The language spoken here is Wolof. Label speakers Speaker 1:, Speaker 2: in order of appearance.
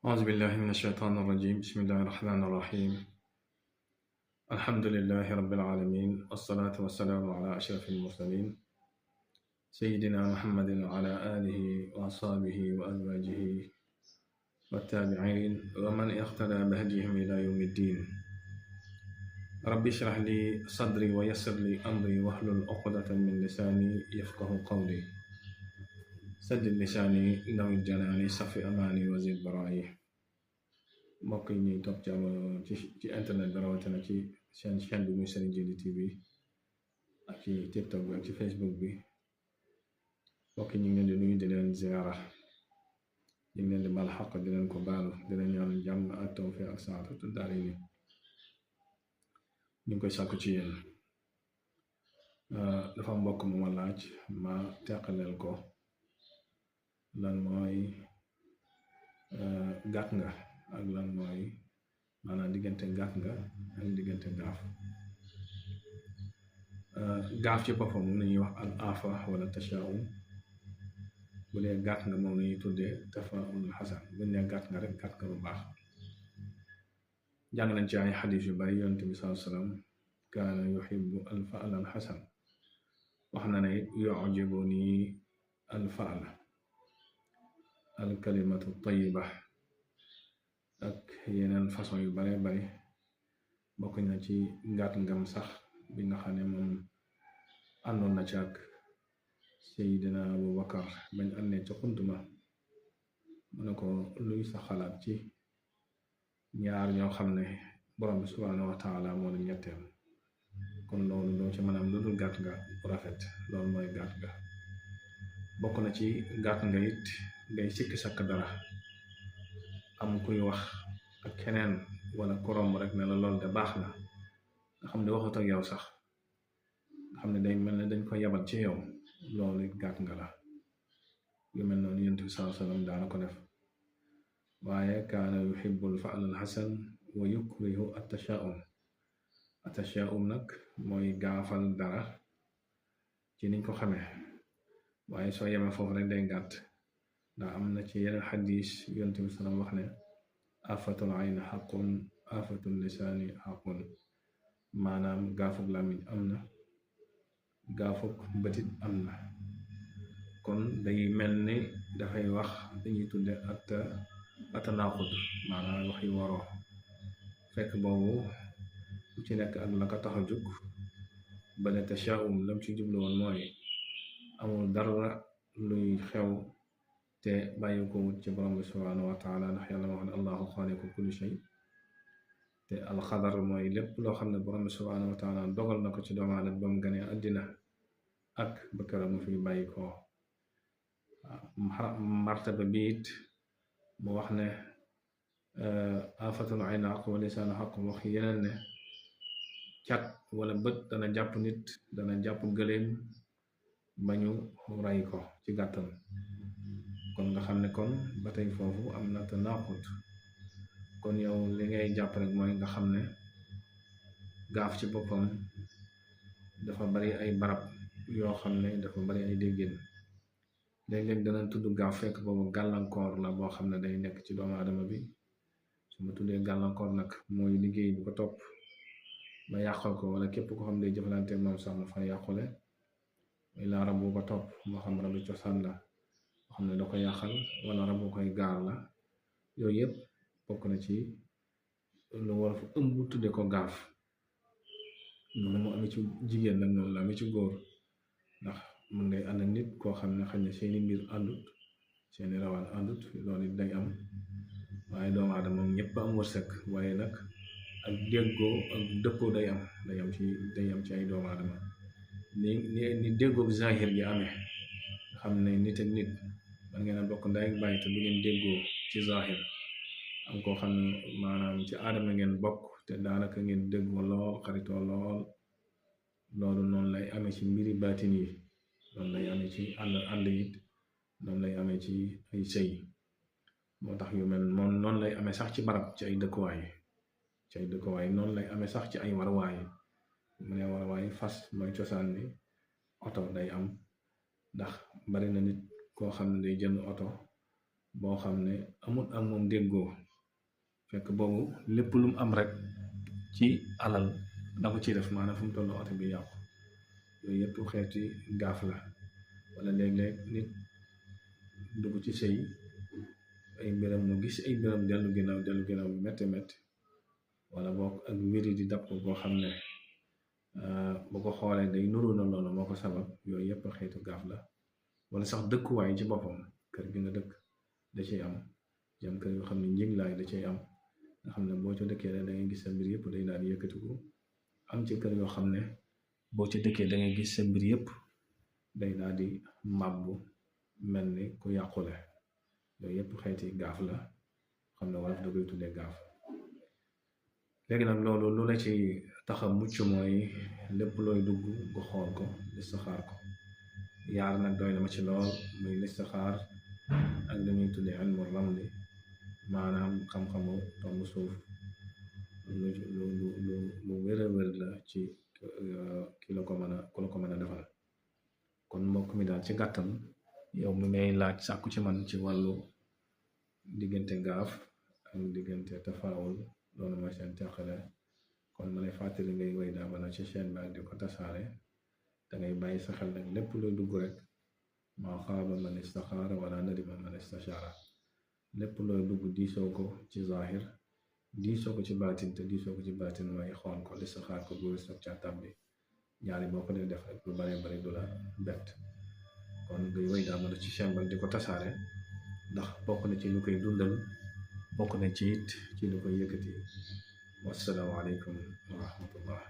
Speaker 1: أعوذ بالله من الشيطان الرجيم بسم الله الرحمن الرحيم الحمد لله رب العالمين والصلاة والسلام على أشرف المرسلين سيدنا محمد وعلى آله وأصحابه وأزواجه والتابعين ومن اقتدى بهديهم إلى يوم الدين رب اشرح لي صدري ويسر لي أمري واحلل عقدة من لساني يفقه قولي سدد لساني نوي الجناني صفي أماني وزيد برائي mbokk yi ñuy topp ci internet bi rawatina ci seen chaîne bi muy Serigne Djily TV ak ci TikTok bi ak ci Facebook bi mbokk yi ñu ngi leen di nuyu di leen ziara ñu ngi leen di bal xaq di leen ko baalu di leen ñaan jàmm ak tawfiq ak saadatu daarayni ñu ngi koy sàkku ci yéen. dafa mbokk mu ma laaj ma teqaleel ko lan mooy gàtt nga ak lan mooy maanaam diggante gàtt nga ak diggante gaaf ci boppam moom lañuy wax al afa wala tashaum bu dee gàtt nga moom lañuy tuddee tafaulul xasan bu ne gàtt nga rek gàtt nga bu baax. jàng nañ ci ay xadis yu bari yonent bi sallallahu alayhi wasallam kaana yuhibbu al faal al xasan wax na ne yujibu ni al faal al kalimatu tayiba ak yeneen façon yu bare bari bokk na ci gàtt ngam sax bi nga xam ne moom àndoon na ci ak Seydina Abu Bakar bañ àndee ca xuntuma mu ne ko luy sa xalaat ci ñaar ñoo xam ne borom bi subhaanahu wa taala moo leen ñetteel kon loolu doo ci maanaam lu dul gàtt nga bu rafet loolu mooy gàtt nga. bokk na ci gàtt nga it ngay sikki sakk dara am kuy wax ak keneen wala korom rek ne la lool de baax na nga xam ne waxut ak yow sax nga xam ne day mel ne dañ ko yabal ci yow loolu gàtt nga la. yu mel noonu Yonent bi sallallahu alayhi wasallam daana ko def waaye kaana yuhibbul fa'l al hasan wa yukrihu at-tashaa'um nag mooy gaafal dara ci niñ ko xamee waaye soo yemee foofu rek day gàtt ndax am na ci yeneen xadis Yonent bi sallam wax ne afatul ayni xaqun afatul lisaani xaqun maanaam gaafug làmmiñ am na gaafug bëtit am na. kon day mel ni dafay wax dañuy tudde atanaaxud maanaam wax yu waroo fekk boobu lu ci nekk ak la ko tax a jóg ba ne tashaa'um lam ci jublu woon mooy amul dara luy xew te bàyyi ko wut ci borom bi subhaanahu wa taala ndax yàlla wax ne allahu xaaliqu kulli shay te alxadar mooy lépp loo xam ne borom bi subhaanahu wa taala dogal na ko ci doomu aadama ba mu ganee àddina ak ba keroog mu fi bàyyi ko. martaba bi it mu wax ne afatul ayni xaq wa lisaanu xaq wax yeneen ne cat wala bët dana jàpp nit dana jàpp gëléem ba ñu ray ko ci gàttal. kon nga xam ne kon ba tey foofu am na tanaqut kon yow li ngay jàpp rek mooy nga xam ne gaaf ci boppam dafa bari ay barab yoo xam ne dafa bari ay déggin. léeg-léeg dana tudd gaaf fekk boobu gàllankoor la boo xam ne day nekk ci doomu aadama bi su ma tuddee gàllankoor nag mooy liggéey bu ko topp ba yàqal ko wala képp ko xam ne day jëflante moom sax mu fa yàqule muy la rab bu ko topp moo xam rabu cosaan la moo xam ne da ko yàqal wala rab bu koy gaar la yooyu yëpp bokk na ci lu war fa ëmb tudde ko gaaf. noonu mu amee ci jigéen nag noonu la amee ci góor ndax mën ngay ànd ak nit koo xam ne xëy na seeni mbir àndut seeni rawaan àndut loolu it day am waaye doomu aadama moom ñëpp am wërsëg waaye nag ak déggoo ak dëppoo day am ci ay doomu aadama ni déggoo ak zahir gi amee nga xam ne nit ak nit man ngeen a bokk ndey ak bàyyi te bu ngeen déggoo ci zahir am koo xam ne maanaam ci aadama ngeen bokk te daanaka ngeen déggoo lool xaritoo lool loolu noonu lay amee ci mbiri baatin yi noonu lay amee ci ànd it noonu lay amee ci ay sëy moo tax yu mel moom noonu lay amee sax ci barab ci ay dëkkuwaay noonu lay amee sax ci ay warwaay mu ne warwaay fas mooy cosaan bi oto day am ndax bari na nit koo xam ne day jënd oto boo xam ne amul ak moom déggoo fekk boobu lépp lu mu am rek ci alal da ko ciy def maanaam fu mu toll oto bi yàqu yooyu yëpp xeeti gaaf la wala léeg-léeg nit dugg ci sëy ay mbiram mu gis ay mbiram dellu ginnaaw bu métti métti wala boog ak mbiri di dab ko boo xam ne bu ko xoolee day nuru na loolu moo ko sabab yooyu yëpp xeetu gaaf la wala sax dëkkuwaay ci boppam kër gi nga dëkk da ciy am jam kër yoo xam ne njiglaay da ciy am nga xam ne boo ca dëkkee rek da ngay gis sa mbir yëpp day daal di yëkkatiku am ci kër yoo xam ne boo ca dëkkee da ngay gis sa mbir yëpp day daal di màbbu mel ni ku yàqule yooyu yëpp xeeti gaaf la xam ne wolof da koy tuddee gaaf léegi nag loolu lu la ci taxa mucc mooy lépp looy dugg nga xool ko listixaar ko yaar nag doy na ma ci lool muy listixaar ak li ñuy tuddee ilmu ramli maanaam xam-xamu tomb suuf lu wér a wér la ci ki la ko mën a defal kon mbokk mi daal ci gàttal yow mi may laaj sàkku ci man ci wàllu diggante gaaf ak diggante tafaawul loolu mooy seen teqale kon ma lay fàttali ngay way daa bana ci chaîne bi ak di ko tasaare da ngay bàyyi sa xel nag lépp luy dugg rek maa xaaba man istaxaara wala nadima man istachaara lépp looy dugg diisoo ko ci zahir diisoo ko ci baatin te diisoo ko ci baatin mooy xool ko listixaar ko bu soog ca tàbbi ñaari boo ko dee def rek lu bare bari du la bett kon ngay way daa bana ci chaîne bi di ko tasaare ndax bokk na ci lu koy dundal bokk na ci it ci lu koy yëkkati wassalaamu aleykum wa rahmatullah